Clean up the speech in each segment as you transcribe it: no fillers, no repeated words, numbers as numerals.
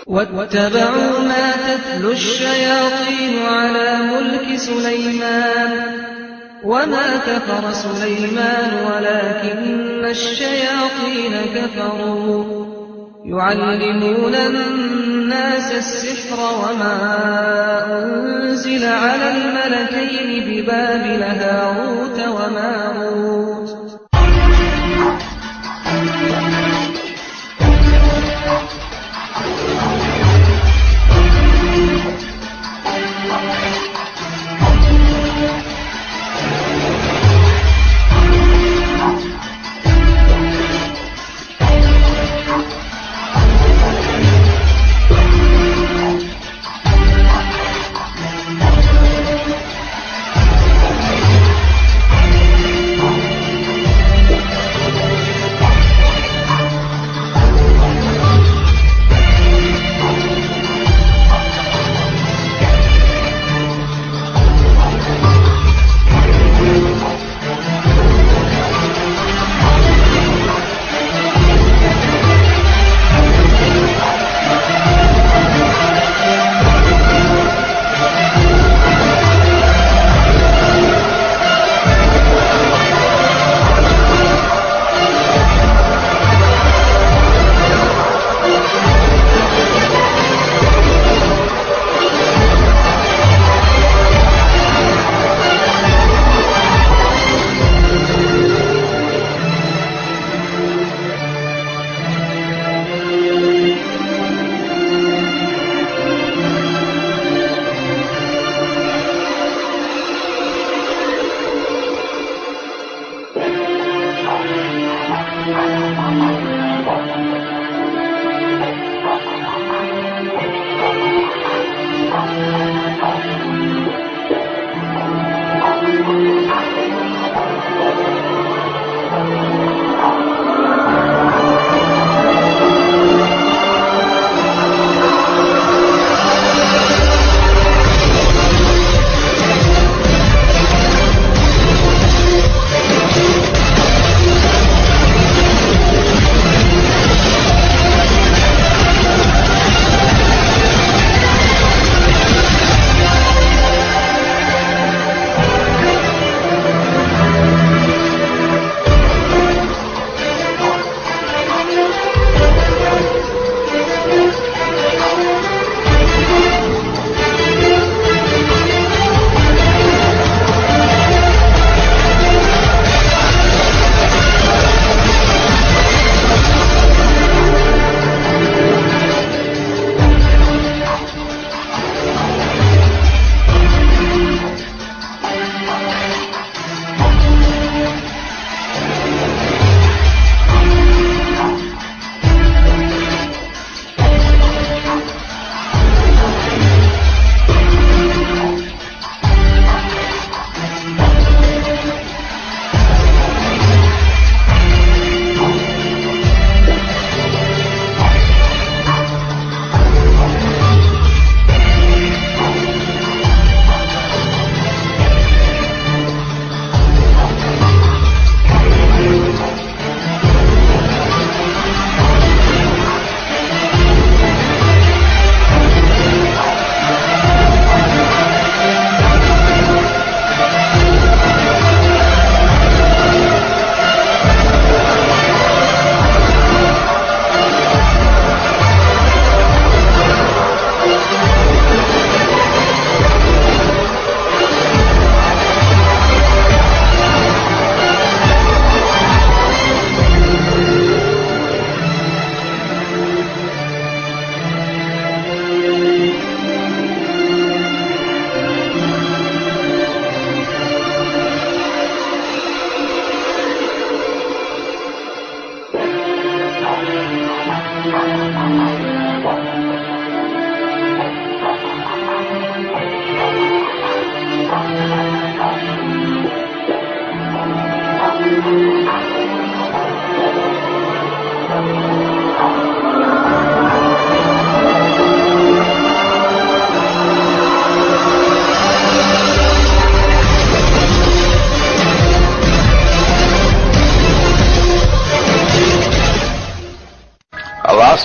واتبعوا ما تتلو الشياطين على ملك سليمان وما كفر سليمان ولكن الشياطين كفروا يعلمون الناس السحر وما أنزل على الملكين ببابل هاروت وماروت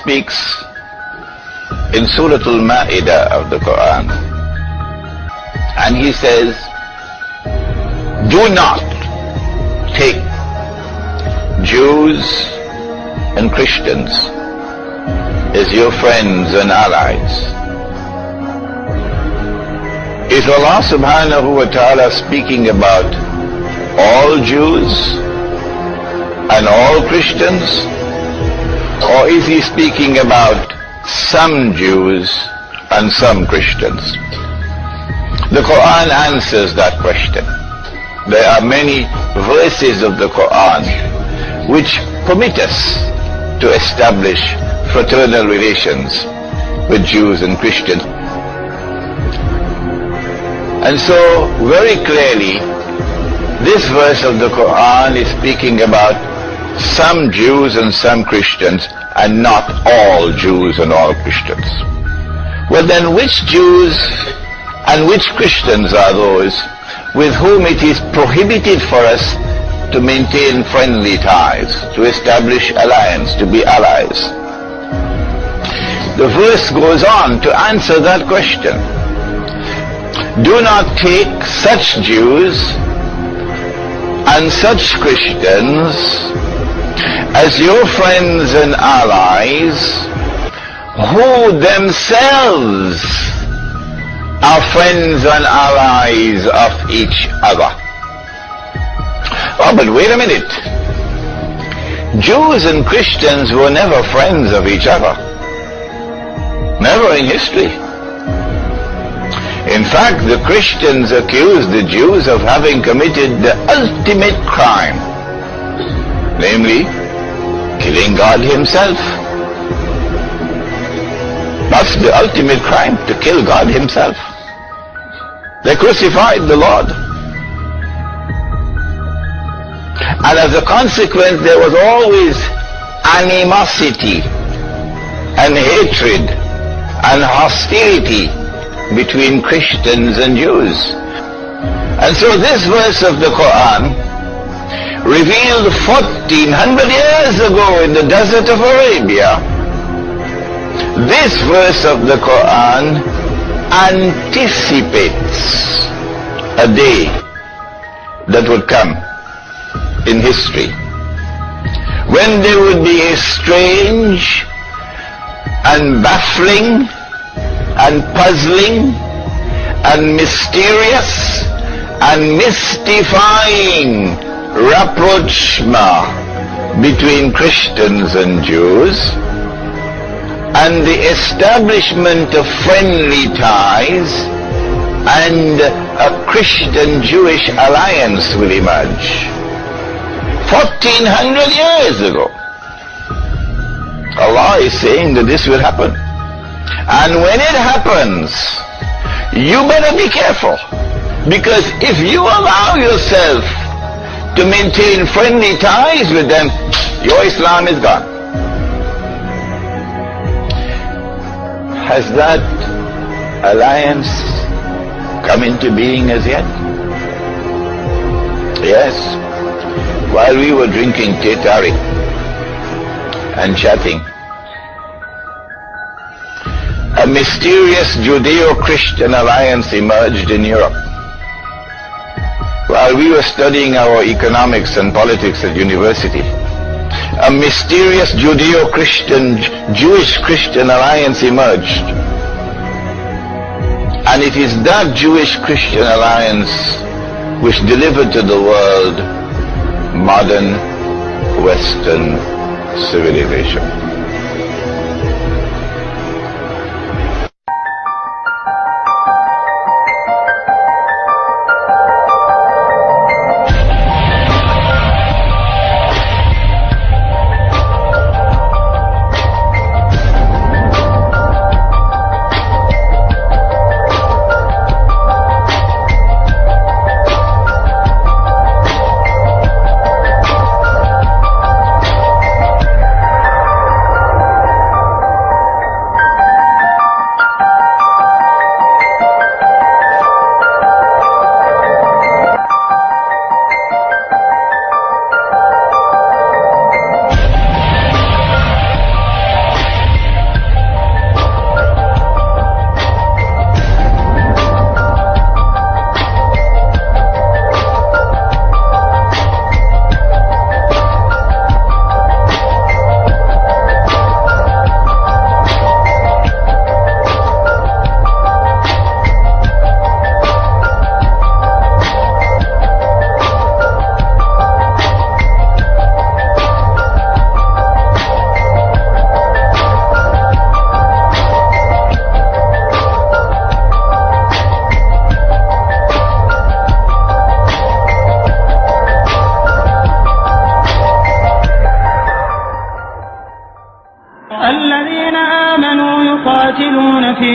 speaks in Surah Al-Ma'idah of the Quran, and He says, do not take Jews and Christians as your friends and allies. Is Allah subhanahu wa ta'ala speaking about all Jews and all Christians, or is He speaking about some Jews and some Christians? The Quran answers that question. There are many verses of the Quran which permit us to establish fraternal relations with Jews and Christians. And so, very clearly, this verse of the Quran is speaking about some Jews and some Christians, and not all Jews and all Christians. Well then, which Jews and which Christians are those with whom it is prohibited for us to maintain friendly ties, to establish alliance, to be allies? The verse goes on to answer that question. Do not take such Jews and such Christians as your friends and allies who themselves are friends and allies of each other. Oh, but wait a minute. Jews and Christians were never friends of each other. Never in history. In fact, the Christians accused the Jews of having committed the ultimate crime, namely, killing God Himself. That's the ultimate crime, to kill God Himself. They crucified the Lord. And as a consequence, there was always animosity and hatred and hostility between Christians and Jews. And so this verse of the Quran, revealed 1400 years ago in the desert of Arabia, this verse of the Quran anticipates a day that would come in history when there would be a strange and baffling and puzzling and mysterious and mystifying rapprochement between Christians and Jews, and the establishment of friendly ties and a Christian-Jewish alliance will emerge. 1400 years ago, Allah is saying that this will happen. And when it happens, you better be careful, because if you allow yourself to maintain friendly ties with them, your Islam is gone. Has that alliance come into being as yet? Yes. While we were drinking Tetari and chatting, a mysterious Judeo-Christian alliance emerged in Europe. While we were studying our economics and politics at university, a mysterious Judeo-Christian, Jewish-Christian alliance emerged. And it is that Jewish-Christian alliance which delivered to the world modern Western civilization.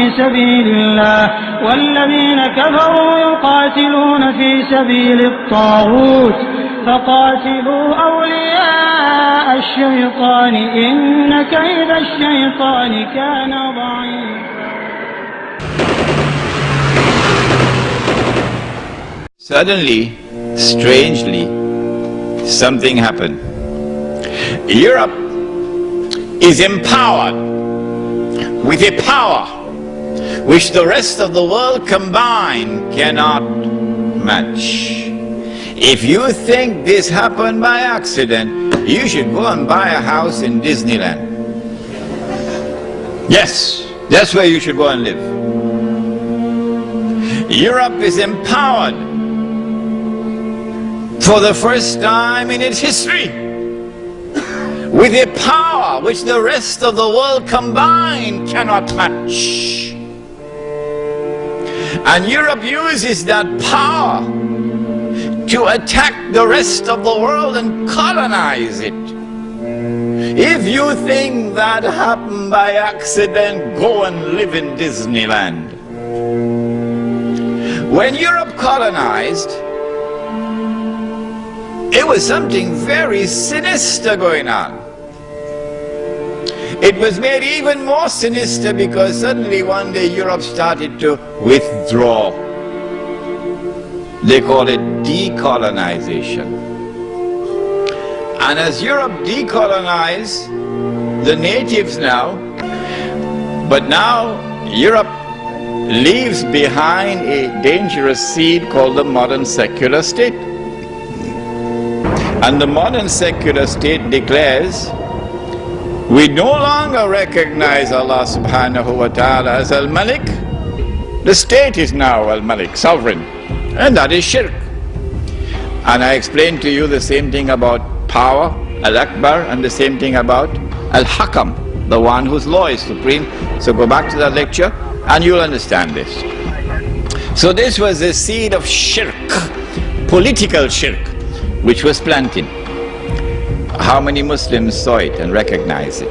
في سبيل الله والذين كفروا يقاتلون في سبيل الطاغوت فقاتلوا أولياء الشيطان إن كيد الشيطان كان ضعيفا. Suddenly, strangely, something happened. Europe is empowered with a power which the rest of the world combined cannot match. If you think this happened by accident, you should go and buy a house in Disneyland. Yes, that's where you should go and live. Europe is empowered for the first time in its history with a power which the rest of the world combined cannot match. And Europe uses that power to attack the rest of the world and colonize it. If you think that happened by accident, go and live in Disneyland. When Europe colonized, it was something very sinister going on. It was made even more sinister because suddenly one day Europe started to withdraw. They call it decolonization. And as Europe decolonized the natives now, but now Europe leaves behind a dangerous seed called the modern secular state. And the modern secular state declares, we no longer recognize Allah subhanahu wa ta'ala as Al-Malik. The state is now Al-Malik, sovereign, and that is shirk. And I explained to you the same thing about power, Al-Akbar, and the same thing about Al-Hakam, the one whose law is supreme. So go back to that lecture and you'll understand this. So this was the seed of shirk, political shirk, which was planted. How many Muslims saw it and recognized it?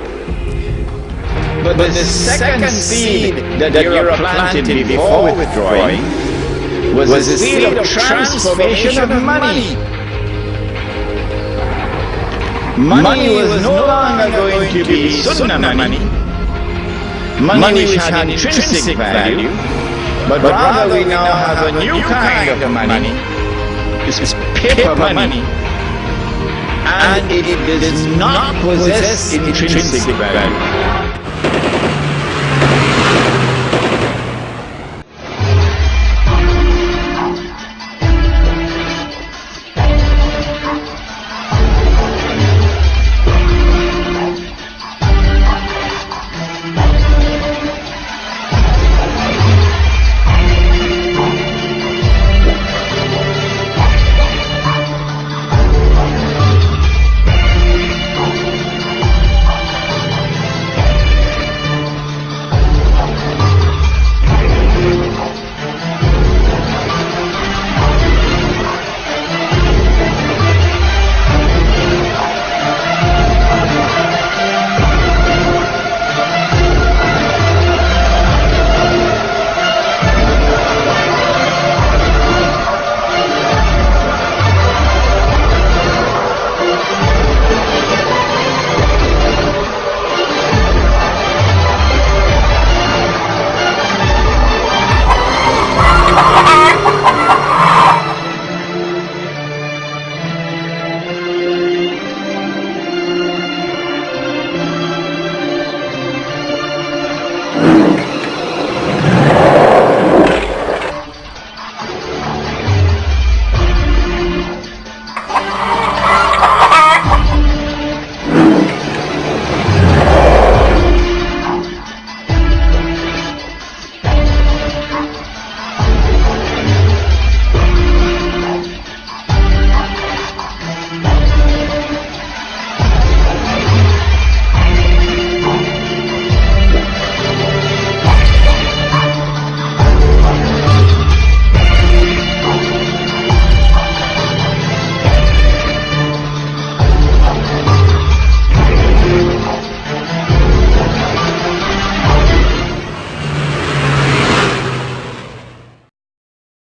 But the second seed that Europe planted before withdrawing was the seed of transformation of money. Money was no longer going to be sunnah money, money which had intrinsic value, but rather we now have a new kind of money. This is paper money, and it does not possess intrinsic value.